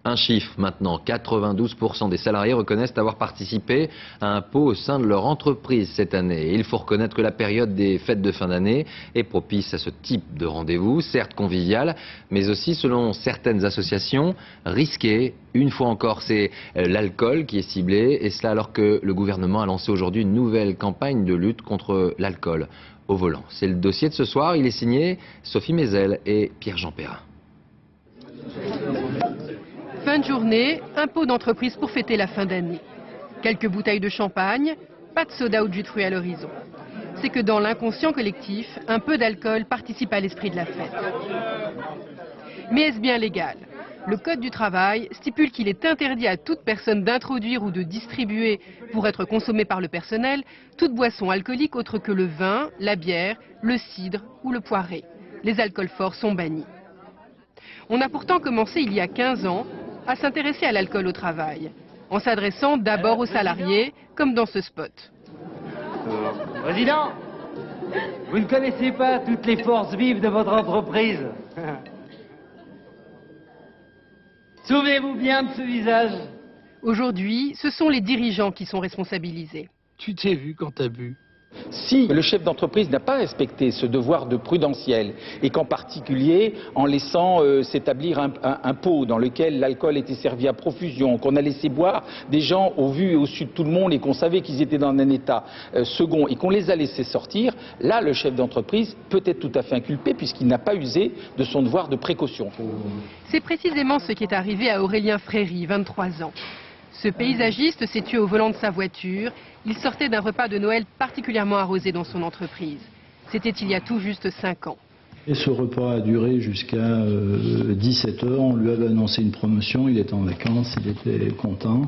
Un chiffre maintenant, 92% des salariés reconnaissent avoir participé à un pot au sein de leur entreprise cette année. Et il faut reconnaître que la période des fêtes de fin d'année est propice à ce type de rendez-vous, certes convivial, mais aussi, selon certaines associations, risqué. Une fois encore, c'est l'alcool qui est ciblé, et cela alors que le gouvernement a lancé aujourd'hui une nouvelle campagne de lutte contre l'alcool au volant. C'est le dossier de ce soir, il est signé Sophie Mézel et Pierre-Jean Perrin. Fin de journée, un pot d'entreprise pour fêter la fin d'année. Quelques bouteilles de champagne, pas de soda ou de jus de fruits à l'horizon. C'est que dans l'inconscient collectif, un peu d'alcool participe à l'esprit de la fête. Mais est-ce bien légal ? Le Code du travail stipule qu'il est interdit à toute personne d'introduire ou de distribuer, pour être consommée par le personnel, toute boisson alcoolique autre que le vin, la bière, le cidre ou le poiré. Les alcools forts sont bannis. On a pourtant commencé il y a 15 ans à s'intéresser à l'alcool au travail, en s'adressant d'abord aux salariés, comme dans ce spot. Président, vous ne connaissez pas toutes les forces vives de votre entreprise. Souvenez-vous bien de ce visage. Aujourd'hui, ce sont les dirigeants qui sont responsabilisés. Tu t'es vu quand t'as bu? Si le chef d'entreprise n'a pas respecté ce devoir de prudentiel et qu'en particulier en laissant s'établir un pot dans lequel l'alcool était servi à profusion, qu'on a laissé boire des gens au vu et au su de tout le monde et qu'on savait qu'ils étaient dans un état second et qu'on les a laissés sortir, là le chef d'entreprise peut être tout à fait inculpé puisqu'il n'a pas usé de son devoir de précaution. C'est précisément ce qui est arrivé à Aurélien Fréry, 23 ans. Ce paysagiste s'est tué au volant de sa voiture. Il sortait d'un repas de Noël particulièrement arrosé dans son entreprise. C'était il y a tout juste 5 ans. Et ce repas a duré jusqu'à 17 h. On lui avait annoncé une promotion, il était en vacances, il était content.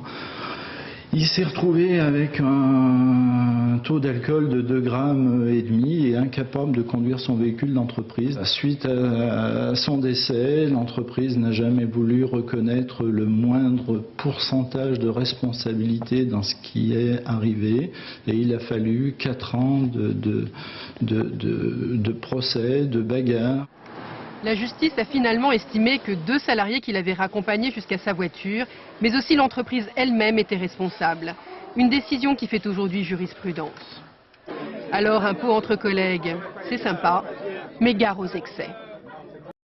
Il s'est retrouvé avec un taux d'alcool de 2,5 grammes et incapable de conduire son véhicule d'entreprise. Suite à son décès, l'entreprise n'a jamais voulu reconnaître le moindre pourcentage de responsabilité dans ce qui est arrivé. Et il a fallu 4 ans de procès, de bagarres. La justice a finalement estimé que 2 salariés qui l'avaient raccompagné jusqu'à sa voiture, mais aussi l'entreprise elle-même étaient responsables. Une décision qui fait aujourd'hui jurisprudence. Alors un pot entre collègues, c'est sympa, mais gare aux excès.